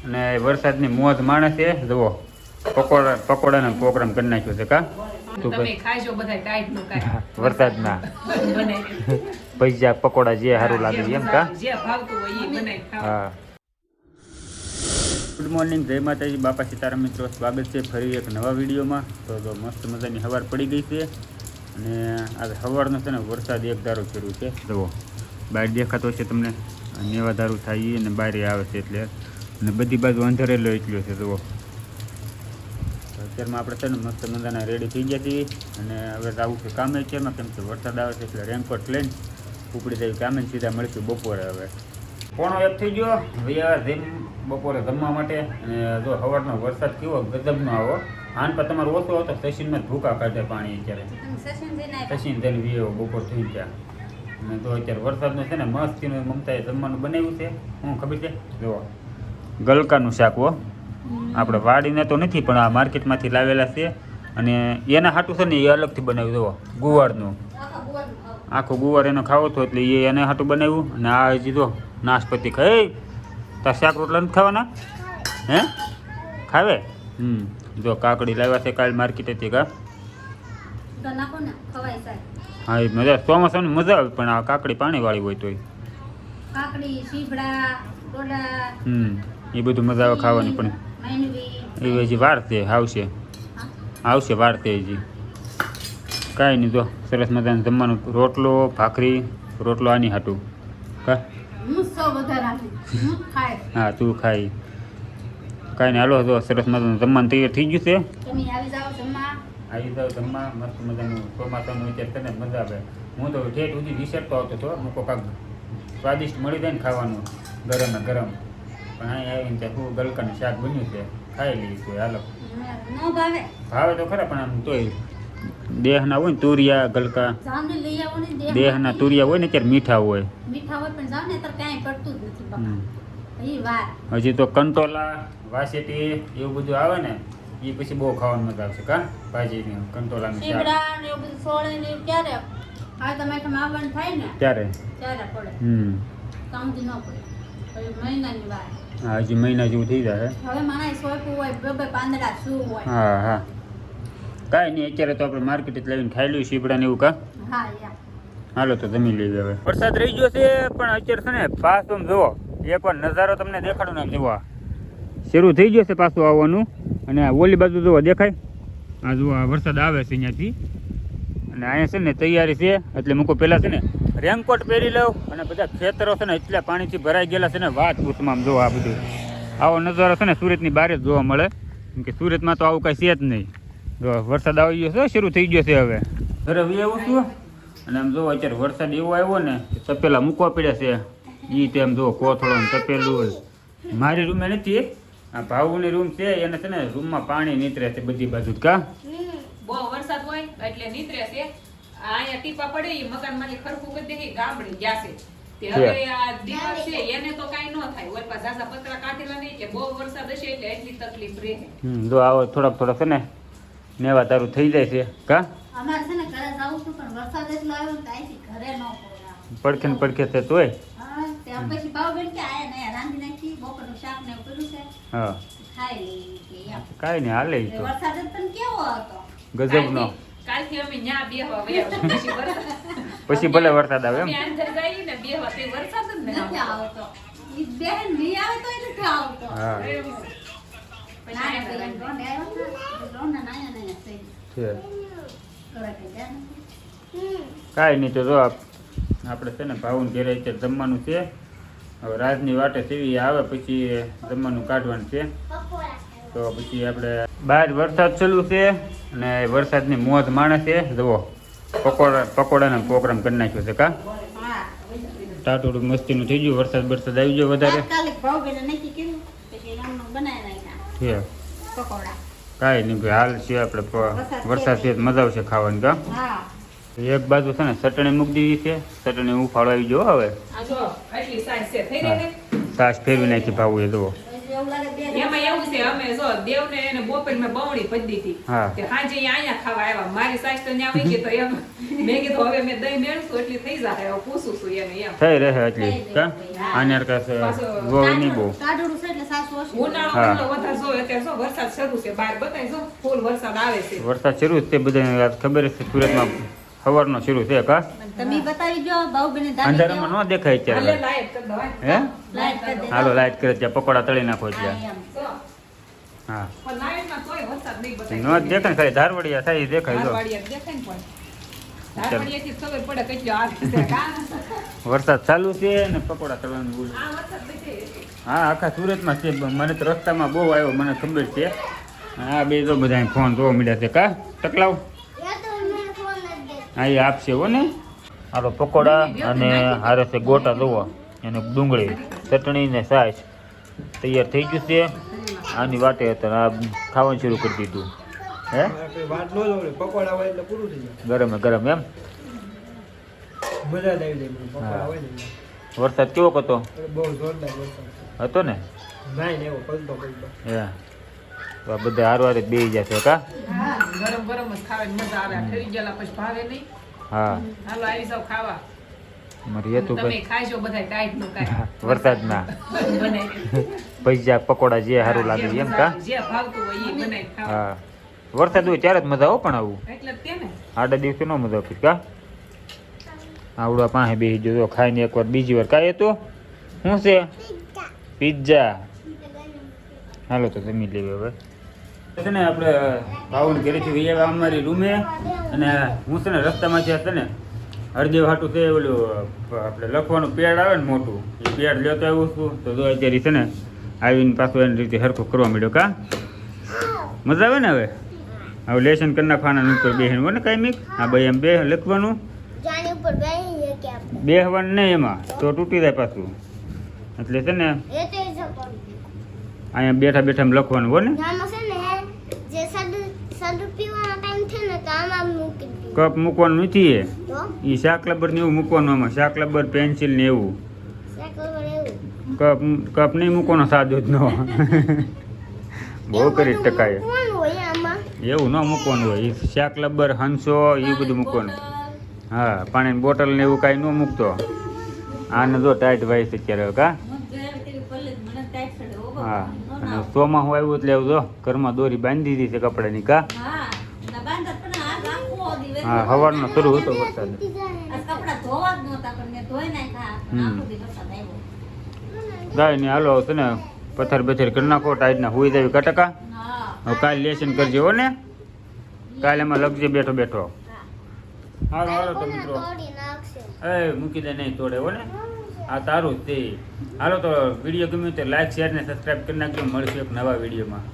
અને વરસાદની મોજ માણસ છે. જુઓ પકોડાનો પ્રોગ્રામ કરી નાખ્યો છે. કા તમે ખાજો બધા ટાઈટ નું કાઈ વરસાદના બનાવી ભજીયા પકોડા જે સારું લાગે એમ. કા જે ભાવતું હોય એ બનાવી ખાઓ. હા. ગુડ મોર્નિંગ, જય માતાજી, બાપા સીતારામ. મિત્રો, સ્વાગત છે ફરી એક નવા વિડીયોમાં. તો મસ્ત મજાની સવાર પડી ગઈ છે અને આજે સવારનો છે ને વરસાદ એક ધારો શરૂ છે. જુઓ બહાર દેખાતો છે તમને, નેવા ધારું થાય અને બહાર આવે છે એટલે, અને બધી બાજુ અંધારેલો એટલો છે. જુઓ અત્યારમાં આપણે છે ને મસ્ત મજાના રેડી થઈ ગયા છીએ અને હવે આવું છે કામે અત્યારમાં, કેમ કે વરસાદ આવે છે એટલે રેનકોટ લઈને ઉપડી જાય કામે સીધા મળીશું બપોરે. હવે 1:30 થઈ ગયો. હવે બપોરે જમવા માટે. અને જો સવારનો વરસાદ કેવો ગજબનો આવો, આન પર તમારો ઓછો હતો સચિનમાં ભૂકા કાઢે પાણી. અત્યારે સચિન જઈને વીએ બપોર થઈ ગયા. અને તો અત્યારે વરસાદનો છે ને મસ્તીનું મમતાએ જમવાનું બનાવ્યું છે. હું ખબર છે, જુઓ ગલકાનું શાક. હો, આપણે વાડીને તો નથી પણ આ માર્કેટમાંથી લાવેલા છે. અને એના હાટું છે ને એ અલગથી બનાવ્યું. જુઓ ગુવારનું, આખો ગુવાર એનો ખાવો હતો એટલે એ એને હાટું બનાવ્યું. અને આ હજી જો નાશપતિ ખાઈ તાર શાક રોટલા નથી ખાવાના? હે ખાવે? જો કાકડી લાવ્યા છે કાલ માર્કેટેથી. કા હા, એ મજા ચોમાસાની મજા આવે, પણ આ કાકડી પાણીવાળી હોય તોય એ બધું મજા આવે ખાવાની. પણ એ હજી વાર છે, આવશે વાર છે હજી. કાંઈ નહીં, જો સરસ મજાનું જમવાનું, રોટલો ભાખરી, રોટલો આની હાટું. કા હા, તું ખાઈ. કાંઈ નહીં, હાલો. જો સરસ મજાનું જમવાનું તૈયાર થઈ ગયું છે. આવી જાવ જમવા. મસ્ત મજાનું ચોમાસાનું વિચાર છે ને મજા આવે. હું તો ઠેઠ સુધી વિસરતો આવતો હતો, મૂકો કાંક સ્વાદિષ્ટ મળી જાય ને ખાવાનું ગરમ ગરમ. પણ અહીં આવીને ત્યાં શું ગલકાનું શાક બન્યું છે, ખાઈ લઈએ કોઈ. હાલો, ભાવે તો ખરા, પણ આમ તોય દેહના હોય ને તુરિયા ગલકા, દેહના તુરિયા હોય ને ત્યારે મીઠા હોય. હજી તો કંટોલા વાસેટી એવું બધું આવે ને એ પછી બહુ ખાવાનું મજા આવશે. કા ભાજી કંટોલાનું શાક ત્યારે હા, હજી મહિના જેવું થઈ જાય. હા હા, કાંઈ નહીં. અત્યારે તો આપણે માર્કેટ લાવીને ખાઈ લઈએ સીબડા ને એવું. કા હાલો તો જમી લઈએ. હવે વરસાદ રહી ગયો છે પણ અત્યારે છે ને પાછું જુઓ એકવાર નજારો તમને દેખાડું ને. જુઓ શરૂ થઈ ગયો છે પાછું આવવાનું. અને આ ઓલી બાજુ જુઓ દેખાય, આ જુઓ વરસાદ આવે છે અહીંયાથી. અને અહીંયા છે ને તૈયારી છે એટલે મૂકો પહેલાં છે ને રેનકોટ પહેરી લઉં. અને બધા ખેતરો છે ને એટલા પાણીથી ભરાઈ ગયેલા છે ને વાત પૂછમાં. જુઓ આ બધું આવો નજારો છે ને સુરતની બહાર જ જોવા મળે, કેમ કે સુરતમાં તો આવું કાંઈ છે જ નહીં. જો વરસાદ આવી ગયો છે, શરૂ થઈ ગયો છે. હવે ઘરે એવું છું. અને આમ જુઓ અત્યારે વરસાદ એવો આવ્યો ને તપેલા મૂકવા પડ્યા છે. એ તેમ જુઓ કોથળો ને તપેલું હોય. મારી રૂમે નથી, આ ભાવુની રૂમ છે, એને છે ને રૂમમાં પાણી નીતરે છે બધી બાજુ. કા બહુ વરસાદ હોય એટલે નીતરે છે. અહીંયા ટીપા પડે એ મકાન માંથી ખરખું કરી દે ગામડે ગયા છે. તે હવે આ દિવસ છે એને તો કાઈ ન થાય. ઓલ પા ઝાઝા પતરા કાઢેલા નહીં કે બહુ વરસાદ હશે એટલે એટલી તકલીફ રહે. જો આવો થોડાક છે ને નેવા તારું થઈ જાય છે. કા અમારે છે ને ઘરે જાવું છું પણ વરસાદ એટલો આવ્યો ને અહીંથી ઘરે ન પોરા. પડખે ને પડખે છે તોય. હા, ત્યાં પછી ભાવબેન કે આયા ને રાંધી નાખી બપોરનું શાક ને એવું કર્યું છે. હા, ખાઈ લઈએ કે એમ. કાંઈ નહીં, હાલે. ઈ તો વરસાદ પણ કેવો હતો ગજબનો. કાલથી અમે ન્યા બેહવા વયા પછી વરસાદ પછી ભલે વરસાદ આવે એમ. અમે અંદર જઈએ ને બેહવા તે વરસાદ જ નથી આવતો. ઈ બેન નહીં આવે તો એ નથી આવતો. હા નાના બેન રોંડે આવ્યો ને રોંડા નાના થઈ છે. કરે કે જાને. કાંઈ નહીં, તો જો આપણે છે ને ભાવન ઘેરે અત્યારે જમવાનું છે. હવે રાજની વાટે સેવી આવે પછી જમવાનું કાઢવાનું છે. તો પછી આપણે બહાર વરસાદ ચાલુ છે અને વરસાદની મોજ માણે છે. જુઓ પકોડાનો પ્રોગ્રામ કરી નાખ્યો છે. કા હા, ટાટોડું મસ્તીનું થઈ ગયું. વરસાદ આવી ગયો વધારે. તાત્કાલિક ભાવબેન નક્કી કર્યું પછી નામનું બનાવી નાખ્યા છે પકોડા. કાંઈ નહીં ભાઈ, હાલ છે આપણે વરસાદ છે મજા આવશે ખાવાની. કા હા, એક બાજુ છે ને ચટણી મૂકી દીધી છે. ચટણી ઉફાળો આવી ગયો. હવે આ જો આટલી સાઈઝ છે થઈ રહી ને છાશ ફેરવી નાખી ભાવું એ જુઓ. એવું લાગે બે એમાં એવું છે અમે જો દેવને એને બપોર મેં બવણી ભજી દીધી હા. તે સાંજે ઈ અહીંયા ખાવા આવ્યા મારી સાસ તો ત્યાં આવી ગઈ તો એમ મેં કીધું હવે મેં દહીં મેળશું એટલી થઈ જાય હવે પૂછું છું એને એમ થઈ રહે એટલી કા આને કસે ગોળ નહીં બહુ કાઢુડું છે એટલે સાસુ ઓછી. ઉનાળો હા. એટલો વધારે જો અત્યારે જો વરસાદ શરૂ છે બહાર બતાય જો ફૂલ વરસાદ આવે છે વરસાદ શરૂ જ તે બધાને ખબર છે સુરતમાં સવારનો શરૂ છે કા તમે બતાવી દો બાહુબલી દાદી અંધારામાં ન દેખાય હાલે અત્યારે લાઈટ કરી દો હે લાઈટ કરી દે. હાલો લાઈટ કરે ત્યાં પકોડા તળી નાખો હા, ત્યાં એમ. જો હા પણ લાઈટમાં તોય વરસાદ નહીં બતાય ન જ દેખાય ખાલી ધારવડિયા થાય ઈ દેખાય જો ધારવાડિયા દેખાય ને પણ ધારવાડિયાથી જ ખબર પડે કેટલો આવે છે કા વરસાદ ચાલુ છે ને પકોડા તળવાનું બોલું આ વરસાદ નથી હા આખા સુરતમાં છે મને તો રસ્તામાં બહુ આવ્યો મને ખબર છે હા બે તો બધા ફોન જોવા મળ્યા છે કા ટકલાવ હા એ આપશે હો ને હાલો પકોડા અને હારે છે ગોટા જોવો અને ડુંગળી ચટણી ને સાસ તૈયાર થઈ ગયું છે આની વાટે હતા આ ખાવાનું શરૂ કરી દીધું હે આપણે વાત ન જોડે પકોડા હોય એટલે પૂરું થઈ જાય ગરમે ગરમ એમ મજા જ આવી જાય પકોડા હોય ને વરસાદ કેવો હતો એટલે બહુ જોરદાર વરસાદ હતો ને નાઈ ને એવો પલટો હે તો આ બધા હારવાર જ બેસી જશે કા ગરમ ગરમ જ ખાવાની મજા આવે આ ઠરી ગયેલા પછી ભાવે નહીં હા હાલો આવી જાવ ખાવા મારી હેતુ તમે ખાઈજો બધા ટાઈટ નું કાંઈ વરસાદના બનાવી પૈસા પકોડા જે સારું લાગે છે એમ કા જે ભાવતું હોય એ બનાવી ખાવા હા વરસાદ હોય ત્યારે જ મજા આવો પણ આવું એટલે જ તે ને આડા દિવસે ન મજા આવતી કા આવડા પાસે બેસી જજો ખાઈને એકવાર બીજી વાર કાંઈ હતું શું છે પિઝા હાલો તો જમી લેવી હવે છે ને આપણે ભાવન ઘરેથી વહી આવ્યા અમારી રૂમે અને હું છે ને રસ્તામાંથી છે ને હરદેવ હાટું છે ઓલું આપણે લખવાનું પેડ આવે ને મોટું એ પેડ લેતો આવ્યું છું તો જો અત્યારે છે ને આવીને પાછું એની રીતે હરખું કરવા માંડ્યો કા મજા આવે ને હવે હવે લેસન કરી નાખવાના ઉપર બેહીને હોય ને કાંઈ મીક હા ભાઈ એમ બે લખવાનું બેહવાનું નહીં એમાં તો તૂટી જાય પાછું એટલે છે ને અહીંયા બેઠા બેઠા લખવાનું હોય ને કપ મૂકવાનું નથી એ શાક લબર ને એવું મૂકવાનું આમાં શાક લબર પેન્સિલ ને એવું કપ નહીં મૂકવાનો સાદો જ ન બહુ કરી ટકાય એવું ન મૂકવાનું હોય એ શાક લબર હંસો એ બધું મૂકવાનું હા પાણીની બોટલ ને એવું કાંઈ ન મૂકતો આને જો ટાઈટ વાય છે અત્યારે કા હા અને ચોમાસું આવ્યું એટલે એવું જો ઘરમાં દોરી બાંધી દીધી છે કપડાની કા હા સવારનો શરૂ હતો વરસાદ ગાય ને હાલો છે ને પથ્થર બથ્થર કરી નાખો ટાઈટના હુઈ જાય કટકા હવે કાલે લેસન કરજે હો ને કાલે એમાં લગજે બેઠો બેઠો હાલો હાલો તો મિત્રો એ મૂકી દે નહીં તોડે હો ને આ તારું જ તે હાલો તો વિડીયો ગમ્યું તો લાઈક શેર ને સબસ્ક્રાઈબ કરી નાખજો મળશે એક નવા વિડીયોમાં